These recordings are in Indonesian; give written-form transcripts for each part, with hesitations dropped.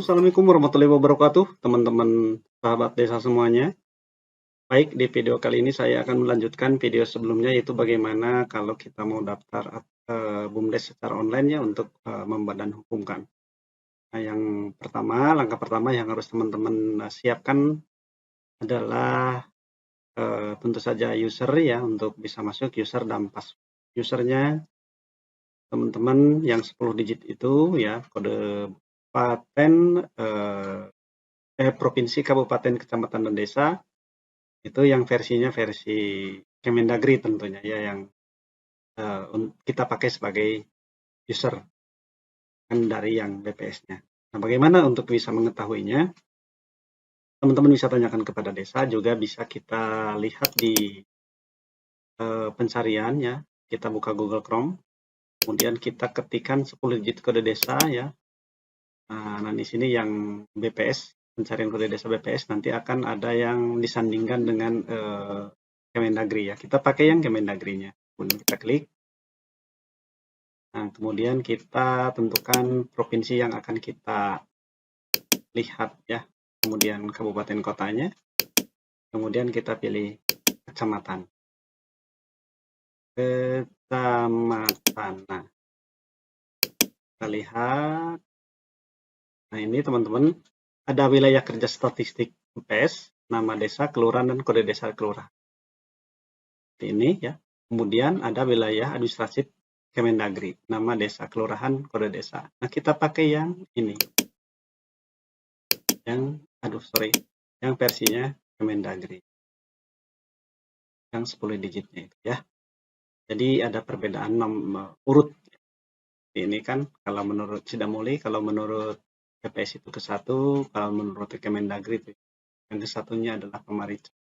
Assalamualaikum warahmatullahi wabarakatuh, teman-teman sahabat desa semuanya. Baik, di video kali ini saya akan melanjutkan video sebelumnya, yaitu bagaimana kalau kita mau daftar BUMDes secara online ya untuk membuat dan hukumkan. Nah, yang pertama, langkah pertama yang harus teman-teman siapkan adalah tentu saja user ya, untuk bisa masuk user dan password. Usernya teman-teman yang 10 digit itu ya, kode paten provinsi, kabupaten, kecamatan, dan desa, itu yang versinya versi Kemendagri tentunya ya, yang kita pakai sebagai user kan dari yang BPS-nya. Nah, bagaimana untuk bisa mengetahuinya? Teman-teman bisa tanyakan kepada desa, juga bisa kita lihat di pencarian ya. Kita buka Google Chrome, kemudian kita ketikkan 10 digit kode desa ya. Nah, di sini yang BPS, pencarian kode desa BPS, nanti akan ada yang disandingkan dengan Kemendagri ya. Kita pakai yang Kemendagrinya. Kemudian kita klik. Nah, kemudian kita tentukan provinsi yang akan kita lihat ya. Kemudian kabupaten kotanya. Kemudian kita pilih kecamatan. Kecamatan. Nah, kita lihat. Nah, ini teman-teman, ada wilayah kerja statistik BPS, nama desa, kelurahan, dan kode desa kelurahan. Ini ya. Kemudian ada wilayah administratif Kemendagri, nama desa, kelurahan, kode desa. Nah, kita pakai yang ini. Yang versinya Kemendagri. Yang 10 digitnya itu ya. Jadi ada perbedaan urut. Ini kan kalau menurut Sidamuli, kalau menurut BPS itu ke-1, kalau menurut Kemendagri itu yang ke-1-nya adalah Pemarica.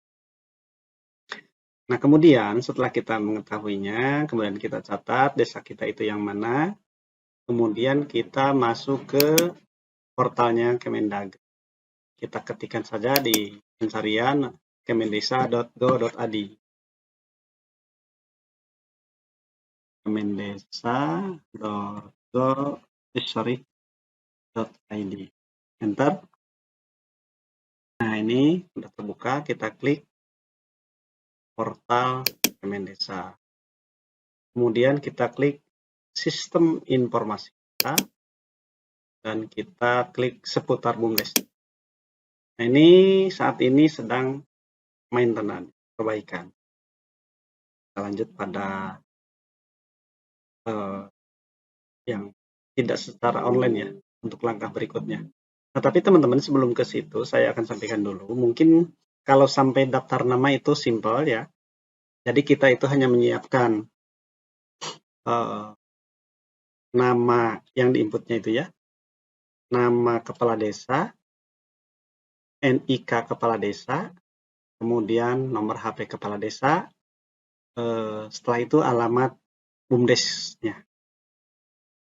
Nah, kemudian setelah kita mengetahuinya, kemudian kita catat desa kita itu yang mana, kemudian kita masuk ke portalnya Kemendagri. Kita ketikkan saja di pencarian kemendesa.go.id. kemendesa.go.id. Enter. Nah, ini sudah terbuka, kita klik portal Kemendesa. Kemudian kita klik sistem informasi kita, dan kita klik seputar BUMDes. Nah, ini saat ini sedang maintenance, perbaikan. Kita lanjut pada yang tidak secara online ya, untuk langkah berikutnya. Nah, tapi teman-teman, sebelum ke situ, saya akan sampaikan dulu. Mungkin kalau sampai daftar nama itu simple ya. Jadi kita itu hanya menyiapkan nama yang diinputnya itu ya. Nama kepala desa, NIK kepala desa, kemudian nomor HP kepala desa, setelah itu alamat BUMDes-nya.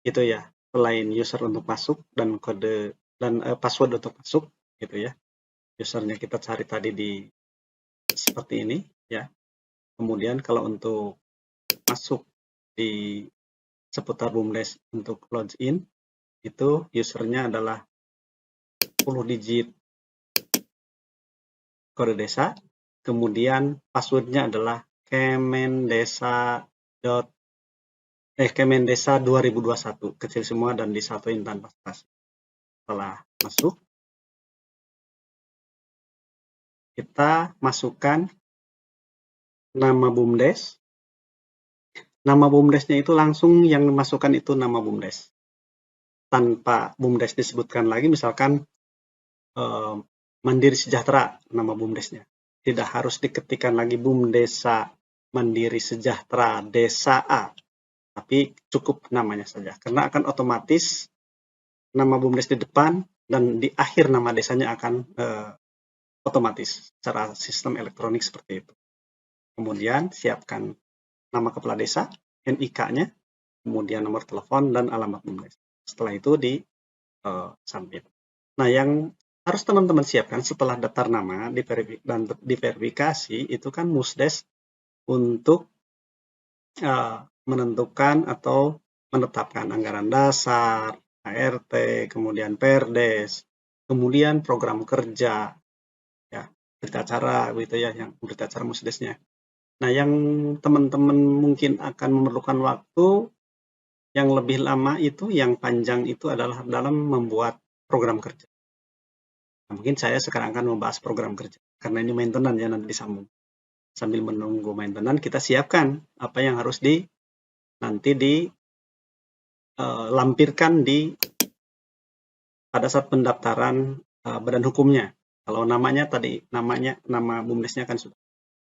Itu ya, selain user untuk masuk dan kode dan password untuk masuk gitu ya. Usernya kita cari tadi di seperti ini ya. Kemudian kalau untuk masuk di seputar BUMDes untuk login, itu usernya adalah 10 digit kode desa, kemudian passwordnya adalah Kemendesa 2021, kecil semua dan disatuin tanpa spasi. Setelah masuk, kita masukkan nama BUMDes. Nama BUMDesnya itu langsung yang dimasukkan itu nama BUMDes. Tanpa BUMDes disebutkan lagi, misalkan Mandiri Sejahtera nama BUMDesnya. Tidak harus diketikkan lagi BUMDesa Mandiri Sejahtera Desa A, tapi cukup namanya saja. Karena akan otomatis nama BUMDes di depan dan di akhir nama desanya akan otomatis secara sistem elektronik seperti itu. Kemudian siapkan nama kepala desa, NIK-nya, kemudian nomor telepon dan alamat BUMDes. Setelah itu di submit. Nah, yang harus teman-teman siapkan setelah daftar nama dan diverifikasi itu kan Musdes untuk menentukan atau menetapkan anggaran dasar, ART, kemudian Perdes, kemudian program kerja, ya, berita acara gitu ya, yang berita acara musdesnya. Nah, yang teman-teman mungkin akan memerlukan waktu yang lebih lama itu, yang panjang itu adalah dalam membuat program kerja. Nah, mungkin saya sekarang akan membahas program kerja, karena ini maintenance ya, nanti disambung. Sambil menunggu maintenance, kita siapkan apa yang harus nanti dilampirkan pada saat pendaftaran badan hukumnya. Kalau namanya tadi, nama BUMDesnya kan sudah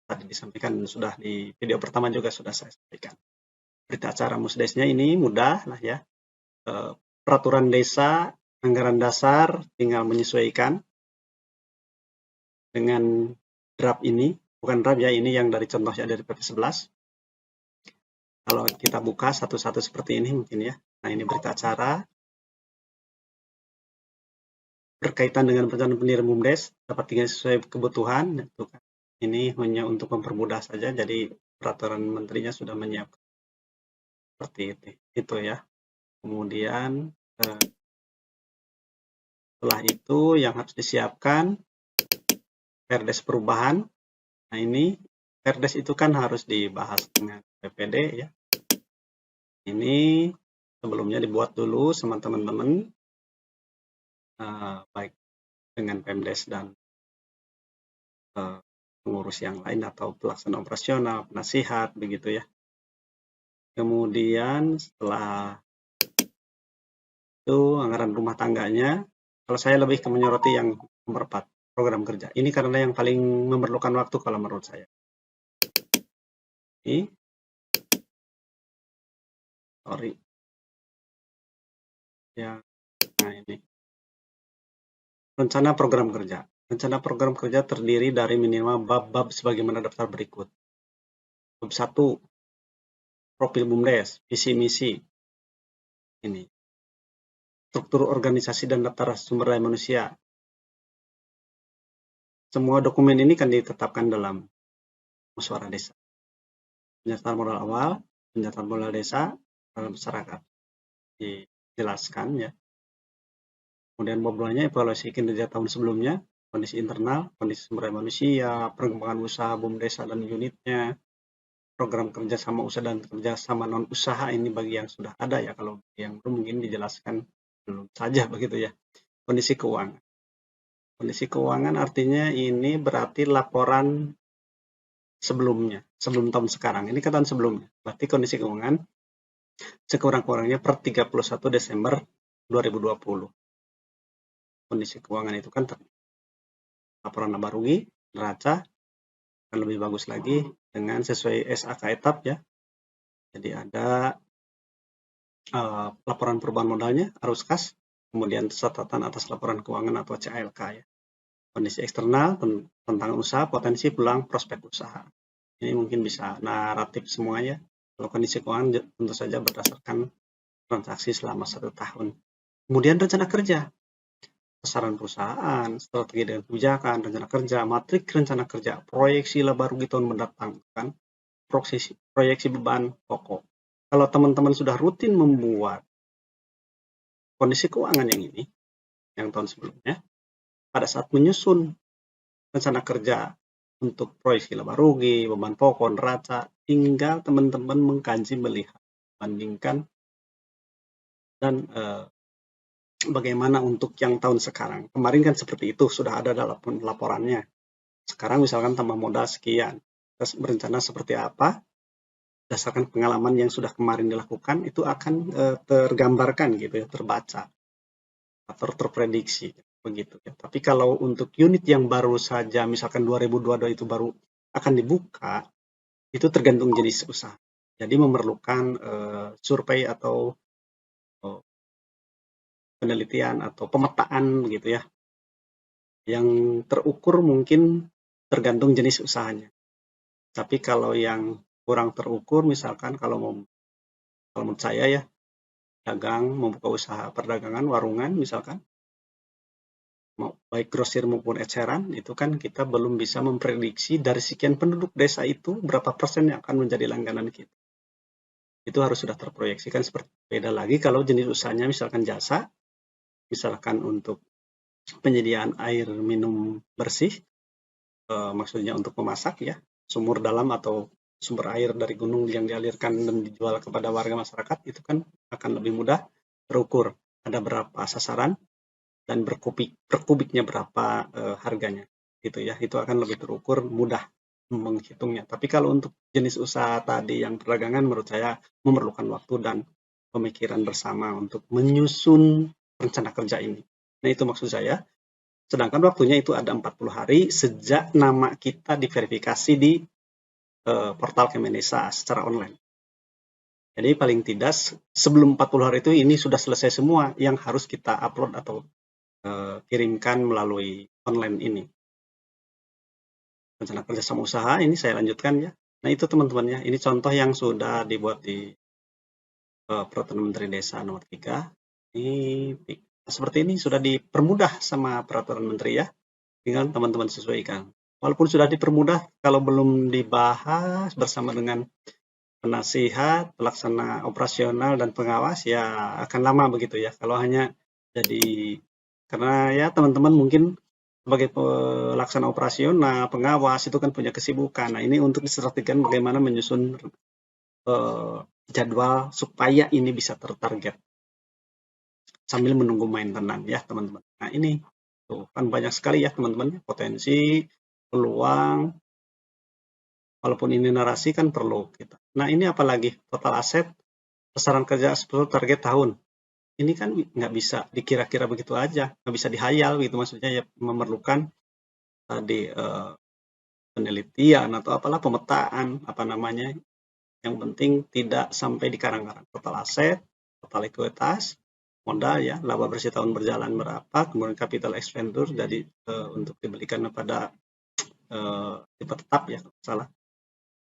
tadi disampaikan, sudah di video pertama juga sudah saya sampaikan. Berita acara musdesnya ini mudah lah ya. Peraturan desa, anggaran dasar, tinggal menyesuaikan dengan draft ini. Bukan draft ya, ini yang dari contohnya dari PP 11. Kalau kita buka satu-satu seperti ini mungkin ya. Nah, ini berita acara berkaitan dengan perencanaan pendirian BUMDes dapat tinggal sesuai kebutuhan. Ini hanya untuk mempermudah saja, jadi peraturan menterinya sudah menyiapkan seperti itu ya. Kemudian setelah itu yang harus disiapkan Perdes perubahan. Nah, ini Perdes itu kan harus dibahas dengan PPD ya. Ini sebelumnya dibuat dulu sama teman-teman, baik dengan Pemdes dan pengurus yang lain atau pelaksana operasional, penasihat, begitu ya. Kemudian setelah itu anggaran rumah tangganya, kalau saya lebih ke menyoroti yang nomor 4, program kerja. Ini karena yang paling memerlukan waktu kalau menurut saya. Ini, sorry. Ya, nah ini. Rencana program kerja. Rencana program kerja terdiri dari minimal bab-bab sebagaimana daftar berikut. Bab 1, profil BUMDes, visi misi. Ini. Struktur organisasi dan daftar sumber daya manusia. Semua dokumen ini kan ditetapkan dalam musyawarah desa. Penyertaan modal awal, penyertaan modal desa, dalam masyarakat. Dijelaskan ya. Kemudian bab 2-nya evaluasi kinerja tahun sebelumnya, kondisi internal, kondisi sumber daya manusia, perkembangan usaha BUMDes dan unitnya, program kerjasama usaha dan kerjasama non usaha ini bagi yang sudah ada ya, kalau yang belum mungkin dijelaskan belum saja begitu ya. Kondisi keuangan. Kondisi keuangan artinya ini berarti laporan sebelumnya, sebelum tahun sekarang. Ini kan tahun sebelumnya. Berarti kondisi keuangan sekurang-kurangnya per 31 Desember 2020. Kondisi keuangan itu kan laporan laba rugi, neraca, akan lebih bagus lagi dengan sesuai SAK etap ya. Jadi ada laporan perubahan modalnya, arus kas, kemudian catatan atas laporan keuangan atau CALK ya. Kondisi eksternal tentang usaha, potensi peluang prospek usaha. Ini mungkin bisa naratif semuanya. Kalau kondisi keuangan tentu saja berdasarkan transaksi selama 1 tahun. Kemudian rencana kerja, sasaran perusahaan, strategi dan kebijakan, rencana kerja, matrik rencana kerja, proyeksi laba rugi tahun mendatang, kan? Proyeksi beban pokok. Kalau teman-teman sudah rutin membuat kondisi keuangan yang ini, yang tahun sebelumnya, pada saat menyusun rencana kerja untuk proyeksi laba rugi, beban pokok, neraca, tinggal teman-teman mengkaji, melihat, bandingkan, dan bagaimana untuk yang tahun sekarang. Kemarin kan seperti itu, sudah ada dalam laporannya. Sekarang misalkan tambah modal sekian, terus berencana seperti apa, berdasarkan pengalaman yang sudah kemarin dilakukan, itu akan tergambarkan gitu ya, terbaca atau terprediksi begitu ya. Tapi kalau untuk unit yang baru saja misalkan 2022 itu baru akan dibuka, itu tergantung jenis usaha. Jadi memerlukan survei atau penelitian atau pemetaan begitu ya. Yang terukur mungkin tergantung jenis usahanya. Tapi kalau yang kurang terukur, misalkan kalau menurut saya ya, dagang, membuka usaha perdagangan, warungan misalkan, baik grosir maupun eceran, itu kan kita belum bisa memprediksi dari sekian penduduk desa itu berapa persen yang akan menjadi langganan kita. Itu harus sudah terproyeksikan. Seperti beda lagi kalau jenis usahanya misalkan jasa, misalkan untuk penyediaan air minum bersih, maksudnya untuk memasak ya, sumur dalam atau sumber air dari gunung yang dialirkan dan dijual kepada warga masyarakat, itu kan akan lebih mudah terukur. Ada berapa sasaran dan per kubiknya berapa harganya gitu ya, itu akan lebih terukur, mudah menghitungnya. Tapi kalau untuk jenis usaha tadi yang perdagangan, menurut saya memerlukan waktu dan pemikiran bersama untuk menyusun rencana kerja ini. Nah, itu maksud saya. Sedangkan waktunya itu ada 40 hari sejak nama kita diverifikasi di portal Kemendesa secara online. Jadi paling tidak sebelum 40 hari itu ini sudah selesai semua yang harus kita upload atau kirimkan melalui online ini. Rencana kerja sama usaha ini saya lanjutkan ya. Nah, itu teman-teman ya, ini contoh yang sudah dibuat di Peraturan Menteri Desa nomor 3. Ini seperti ini sudah dipermudah sama Peraturan Menteri ya. Tinggal teman-teman sesuaikan. Walaupun sudah dipermudah, kalau belum dibahas bersama dengan penasihat, pelaksana operasional dan pengawas ya akan lama begitu ya. Kalau hanya jadi, karena ya teman-teman mungkin sebagai pelaksana operasional, pengawas itu kan punya kesibukan. Nah, ini untuk distrategikan bagaimana menyusun jadwal supaya ini bisa tertarget sambil menunggu maintenance ya teman-teman. Nah, ini tuh kan banyak sekali ya teman-teman potensi, peluang. Walaupun ini narasi kan perlu kita. Nah, ini apalagi total aset, sasaran kerja 10 target tahun. Ini kan nggak bisa dikira-kira begitu aja, nggak bisa dihayal gitu, maksudnya ya memerlukan tadi penelitian atau apalah, pemetaan apa namanya. Yang penting tidak sampai di karang-karang. Total aset, total ekuitas, modal ya, laba bersih tahun berjalan berapa, kemudian capital expenditure jadi untuk dibelikan kepada tipe tetap ya kalau salah.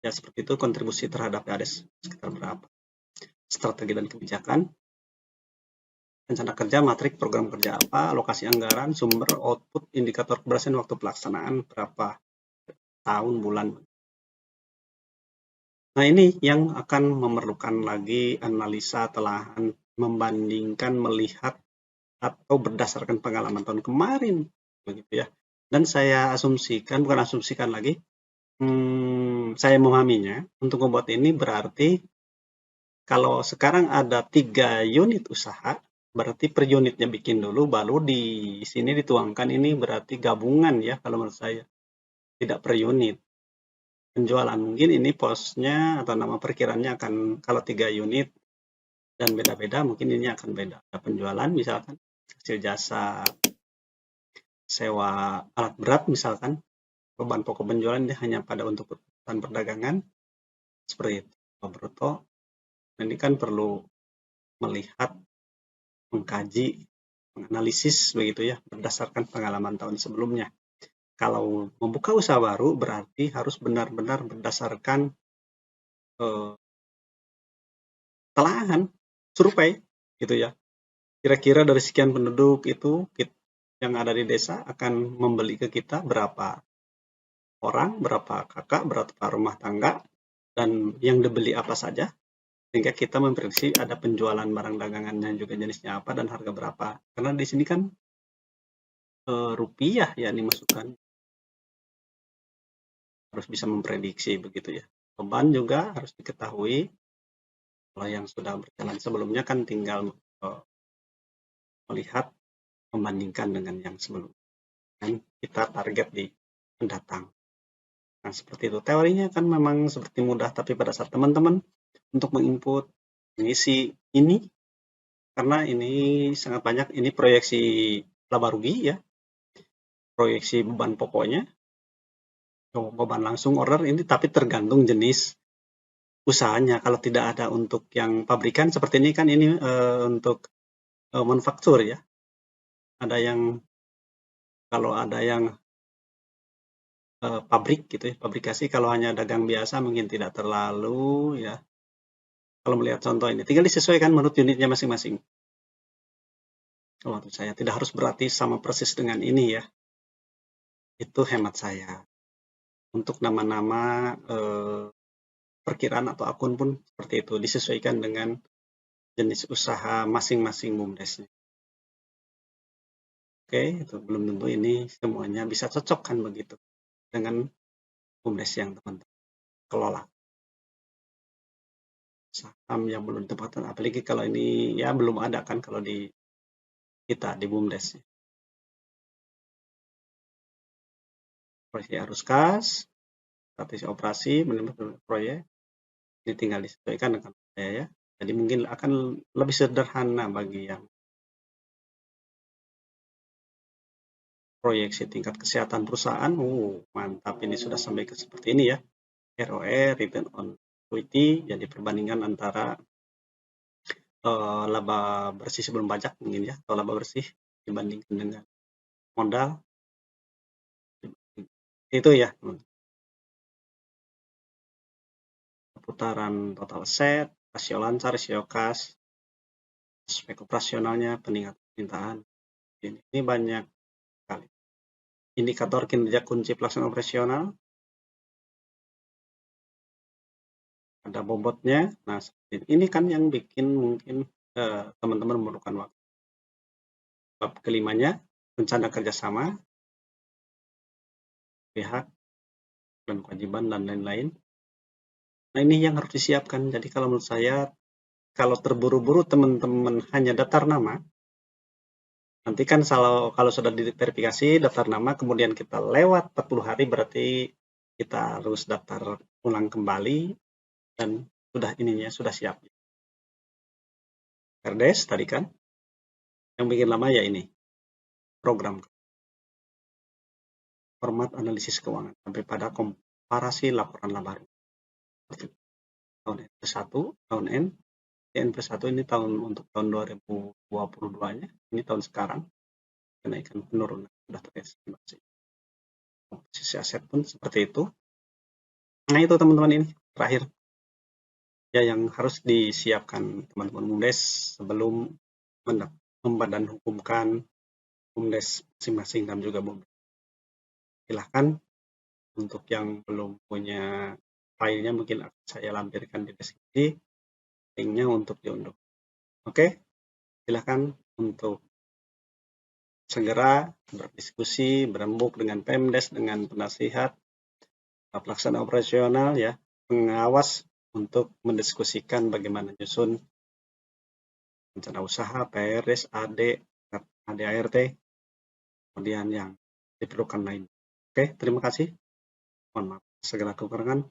Ya seperti itu, kontribusi terhadap PADES sekitar berapa. Strategi dan kebijakan, rencana kerja, matrik, program kerja apa, alokasi anggaran, sumber, output, indikator keberhasilan, waktu pelaksanaan, berapa tahun, bulan. Nah, ini yang akan memerlukan lagi analisa telahan, membandingkan, melihat, atau berdasarkan pengalaman tahun kemarin, begitu ya. Dan saya asumsikan, bukan asumsikan lagi, saya memahaminya, untuk membuat ini berarti kalau sekarang ada 3 unit usaha, berarti per unitnya bikin dulu, baru di sini dituangkan, ini berarti gabungan ya kalau menurut saya, tidak per unit. Penjualan mungkin ini posnya atau nama perkiraannya akan, kalau 3 unit dan beda-beda mungkin ini akan beda. Ada penjualan misalkan, hasil jasa, sewa alat berat misalkan, beban pokok penjualan ini hanya pada untuk kebutuhan perdagangan, seperti itu. Bruto, ini kan perlu melihat, mengkaji, menganalisis begitu ya, berdasarkan pengalaman tahun sebelumnya. Kalau membuka usaha baru berarti harus benar-benar berdasarkan telahan, survei gitu ya. Kira-kira dari sekian penduduk itu yang ada di desa akan membeli ke kita berapa orang, berapa kakak, berapa rumah tangga, dan yang dibeli apa saja, sehingga kita memprediksi ada penjualan barang dagangannya juga jenisnya apa dan harga berapa. Karena di sini kan rupiah ya dimasukkan, harus bisa memprediksi begitu ya. Beban juga harus diketahui. Kalau yang sudah berjalan sebelumnya kan tinggal melihat, membandingkan dengan yang sebelumnya. Dan kita target di mendatang. Nah, seperti itu. Teorinya kan memang seperti mudah, tapi pada saat teman-teman untuk menginput, mengisi ini, karena ini sangat banyak, ini proyeksi laba rugi ya, proyeksi beban pokoknya, beban langsung order ini, tapi tergantung jenis usahanya. Kalau tidak ada untuk yang pabrikan seperti ini kan, ini untuk manufaktur ya. Ada yang, kalau ada yang pabrik gitu ya, pabrikasi, kalau hanya dagang biasa mungkin tidak terlalu ya. Kalau melihat contoh ini, tinggal disesuaikan menurut unitnya masing-masing. Kalau menurut saya tidak harus berarti sama persis dengan ini ya. Itu hemat saya. Untuk nama-nama perkiraan atau akun pun seperti itu, disesuaikan dengan jenis usaha masing-masing BUMDesnya. Oke, itu belum tentu ini semuanya bisa cocok kan begitu dengan BUMDes yang teman-teman kelola. Saham yang belum ditempatkan, apalagi kalau ini ya belum ada kan kalau di kita di BUMDes. Proyek arus kas, strategi operasi, manajemen proyek, ini tinggal disesuaikan dengan saya ya. Jadi mungkin akan lebih sederhana bagi yang proyeksi tingkat kesehatan perusahaan. Mantap, ini sudah sampai ke seperti ini ya. ROE, return on equity, jadi perbandingan antara laba bersih sebelum pajak mungkin ya, atau laba bersih dibandingkan dengan modal. Itu ya, putaran total aset, rasio lancar, rasio kas, aspek operasionalnya, peningkatan permintaan. Ini banyak sekali. Indikator kinerja kunci pelaksanaan operasional, ada bobotnya. Nah, ini kan yang bikin mungkin teman-teman memerlukan waktu. Bab kelimanya, rencana kerjasama, pihak, dan kewajiban, dan lain-lain. Nah, ini yang harus disiapkan. Jadi kalau menurut saya, kalau terburu-buru teman-teman hanya daftar nama, nanti kan kalau sudah diverifikasi daftar nama, kemudian kita lewat 40 hari, berarti kita harus daftar ulang kembali, dan sudah siap. Perdes tadi kan, yang bikin lama ya ini, program format analisis keuangan, sampai pada komparasi laporan laba tahun N+1, tahun N+1 ini untuk tahun 2022-nya, ini tahun sekarang, kenaikan penurunan sudah terestimasi. Komposisi aset pun seperti itu. Nah itu teman-teman, ini terakhir ya yang harus disiapkan teman-teman BUMDes sebelum membadan hukumkan BUMDes masing-masing dan juga BUMDes. Silahkan untuk yang belum punya filenya mungkin akan saya lampirkan di deskripsi linknya untuk diunduh. Oke, silahkan untuk segera berdiskusi, berembuk dengan Pemdes, dengan penasihat, pelaksana operasional ya, pengawas untuk mendiskusikan bagaimana nyusun rencana usaha, PRS, AD, ADART, kemudian yang diperlukan lain. Oke, terima kasih. Mohon maaf segala kekurangan.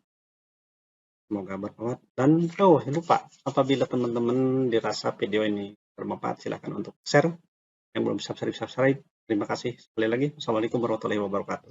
Semoga bermanfaat. Dan lupa, apabila teman-teman dirasa video ini bermanfaat, silakan untuk share. Yang belum subscribe. Terima kasih sekali lagi. Assalamualaikum warahmatullahi wabarakatuh.